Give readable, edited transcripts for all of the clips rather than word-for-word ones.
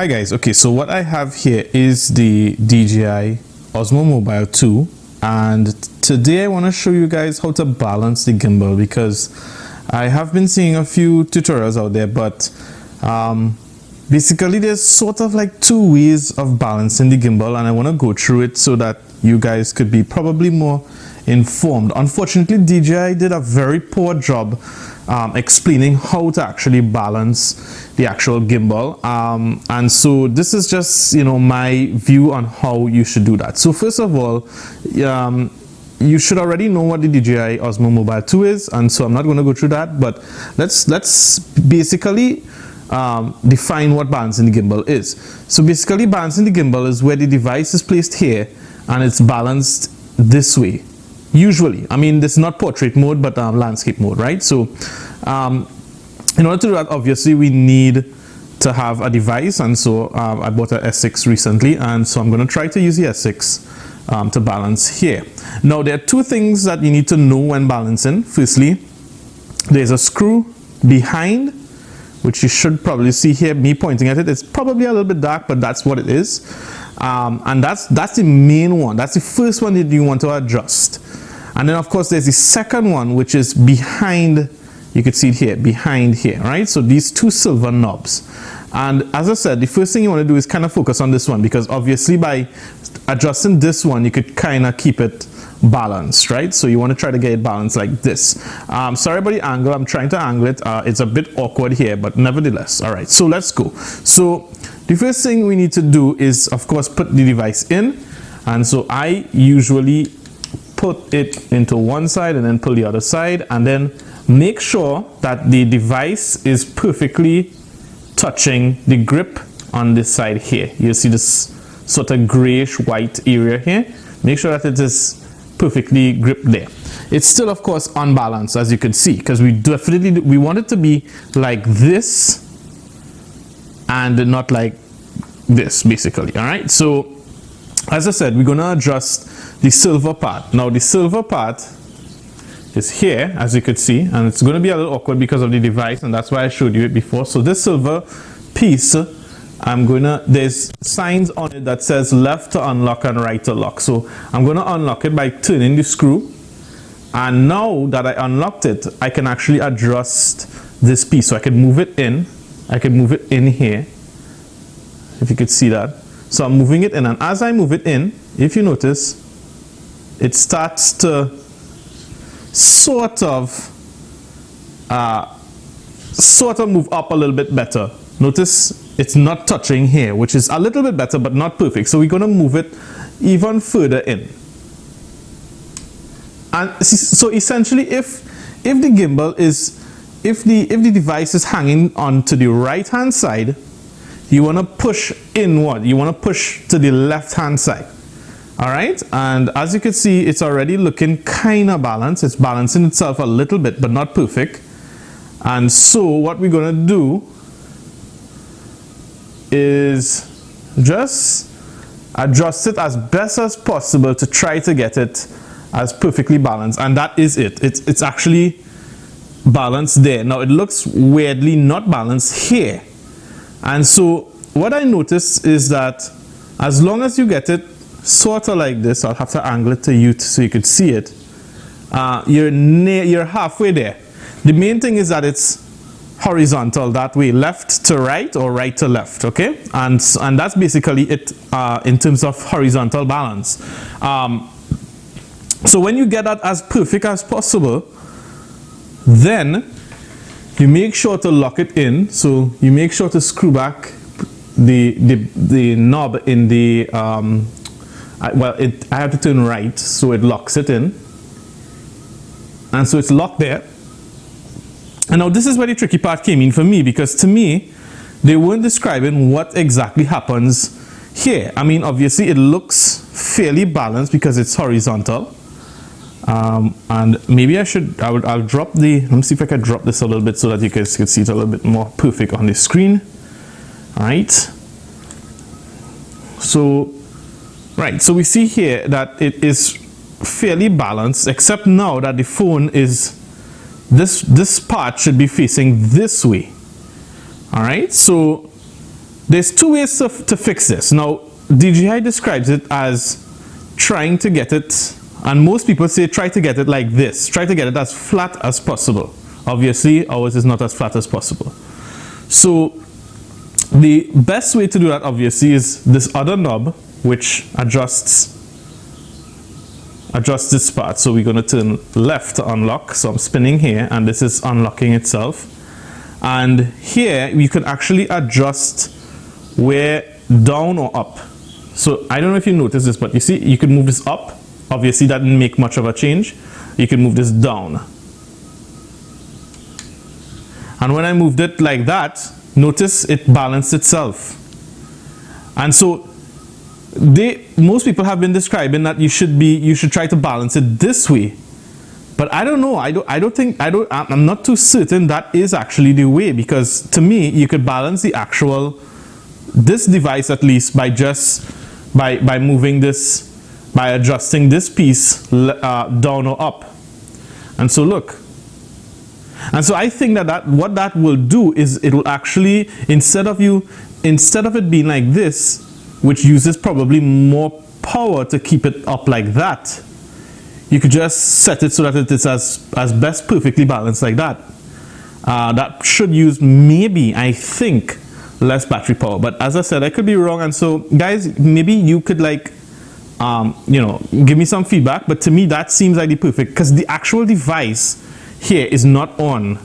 Hi guys, okay, so what I have here is the DJI Osmo Mobile 2, and today I want to show you guys how to balance the gimbal, because I have been seeing a few tutorials out there, but basically there's sort of like two ways of balancing the gimbal, and I want to go through it so that you guys could be probably more informed. Unfortunately, DJI did a very poor job explaining how to actually balance the actual gimbal, and so this is just, you know, my view on how you should do that. So first of all, you should already know what the DJI Osmo Mobile 2 is, and so I'm not going to go through that, but let's basically define what balancing the gimbal is. So basically, balancing the gimbal is where the device is placed here and it's balanced this way. Usually, I mean, this is not portrait mode, but landscape mode, right? So in order to do that, obviously we need to have a device, and so I bought an S6 recently, and so I'm going to try to use the S6 to balance here. Now there are two things that you need to know when balancing. Firstly, there's a screw behind, which you should probably see here, me pointing at it. It's probably a little bit dark, but that's what it is. And that's the main one. That's the first one that you want to adjust. And then of course there's the second one, which is behind. You can see it here, behind here, right? So these two silver knobs. And as I said, the first thing you want to do is kind of focus on this one, because obviously by adjusting this one, you could kind of keep it balanced, right? So you want to try to get it balanced like this. Sorry about the angle. I'm trying to angle it. It's a bit awkward here, but nevertheless. All right, so let's go. So the first thing we need to do is, of course, put the device in. And so I usually put it into one side and then pull the other side, and then make sure that the device is perfectly touching the grip on this side here. You see this sort of grayish white area here. Make sure that it is perfectly gripped there. It's still, of course, unbalanced, as you can see, because we want it to be like this and not like this, basically. All right, so as I said, we're going to adjust the silver part. Now the silver part is here, as you could see, and it's going to be a little awkward because of the device, and that's why I showed you it before. So this silver piece, there's signs on it that says left to unlock and right to lock. So I'm going to unlock it by turning the screw, and now that I unlocked it, I can actually adjust this piece. So I can move it in. I can move it in here, if you could see that. So I'm moving it in, and as I move it in, if you notice, it starts to sort of move up a little bit better. Notice it's not touching here, which is a little bit better, but not perfect. So we're going to move it even further in. And so essentially, if the gimbal is, if the device is hanging on to the right hand side, you want to push inward. You want to push to the left hand side. All right, and as you can see, it's already looking kind of balanced. It's balancing itself a little bit, but not perfect. And so what we're going to do is just adjust it as best as possible to try to get it as perfectly balanced. And that is it. It's actually balanced there. Now it looks weirdly not balanced here. And so what I noticed is that as long as you get it sort of like this, I'll have to angle it to you so you could see it, you're halfway there. The main thing is that it's horizontal that way, left to right or right to left, okay? And that's basically it in terms of horizontal balance. So when you get that as perfect as possible, then you make sure to lock it in. So you make sure to screw back the knob in the I have to turn right so it locks it in, and so it's locked there. And now this is where the tricky part came in for me, because to me they weren't describing what exactly happens here. I mean, obviously it looks fairly balanced because it's horizontal, and maybe I'll drop the, let me see if I can drop this a little bit so that you guys can see it a little bit more perfect on the screen. All right, so so we see here that it is fairly balanced, except now that the phone is, this part should be facing this way. All right, so there's two ways to fix this. Now, DJI describes it as trying to get it, and most people say try to get it like this. Try to get it as flat as possible. Obviously, ours is not as flat as possible. So, the best way to do that, obviously, is this other knob, which adjusts this part. So we're going to turn left to unlock. So I'm spinning here, and this is unlocking itself. And here you can actually adjust where down or up. So I don't know if you noticed this, but you see you can move this up. Obviously that didn't make much of a change. You can move this down. And when I moved it like that, notice it balanced itself. And so most people have been describing that you should try to balance it this way, but I don't know. I'm not too certain that is actually the way, because to me you could balance this device at least by moving this, by adjusting this piece down or up. And so look. And so I think that what that will do is it will actually, instead of it being like this, which uses probably more power to keep it up like that, you could just set it so that it is as best perfectly balanced like that. That should use, maybe, I think, less battery power. But as I said, I could be wrong. And so guys, maybe you could give me some feedback. But to me, that seems like the perfect, because the actual device here is not on.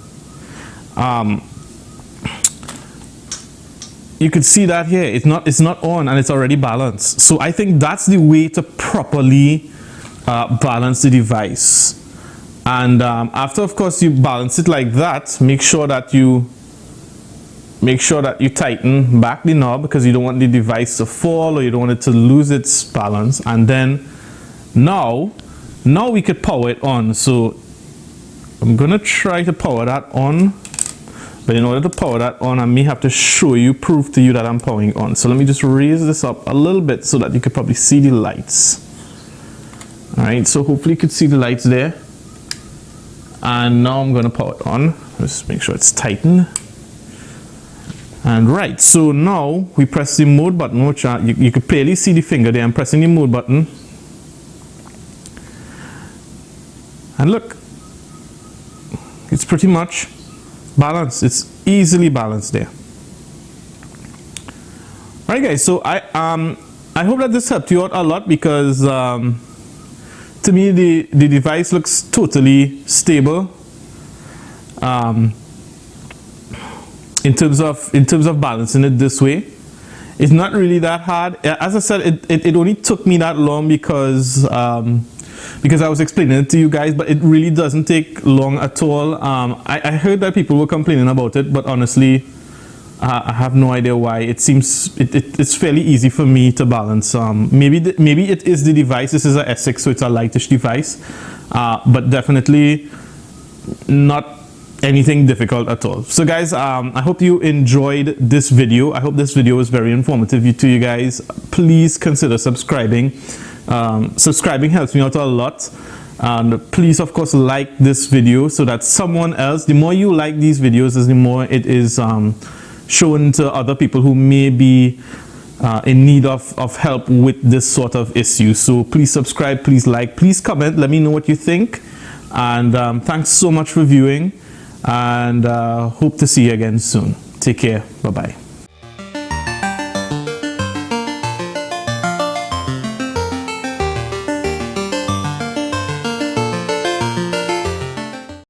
You could see that here, it's not on, and it's already balanced. So I think that's the way to properly balance the device. And after, of course, you balance it like that, make sure that you tighten back the knob, because you don't want the device to fall, or you don't want it to lose its balance. And then now we could power it on. So I'm gonna try to power that on. But in order to power that on, I may have to prove to you that I'm powering on. So let me just raise this up a little bit so that you could probably see the lights. All right, so hopefully you could see the lights there. And now I'm gonna power it on. Just make sure it's tightened. And right, so now we press the mode button, which you could clearly see the finger there. I'm pressing the mode button. And look, it's pretty much balanced. It's easily balanced there. Alright guys, so I hope that this helped you out a lot, because to me the device looks totally stable in terms of balancing it this way. It's not really that hard. As I said, it only took me that long because I was explaining it to you guys, but it really doesn't take long at all. I heard that people were complaining about it, but honestly, I have no idea why. It seems it's fairly easy for me to balance. Maybe it is the device. This is a S6, so it's a lightish device, but definitely not anything difficult at all. So guys, I hope you enjoyed this video. I hope this video was very informative to you guys. Please consider subscribing. Subscribing helps me out a lot, and please of course like this video so that someone else, the more you like these videos, is the more it is shown to other people who may be in need of help with this sort of issue. So please subscribe, please like, please comment, let me know what you think, and thanks so much for viewing, and hope to see you again soon. Take care, bye bye.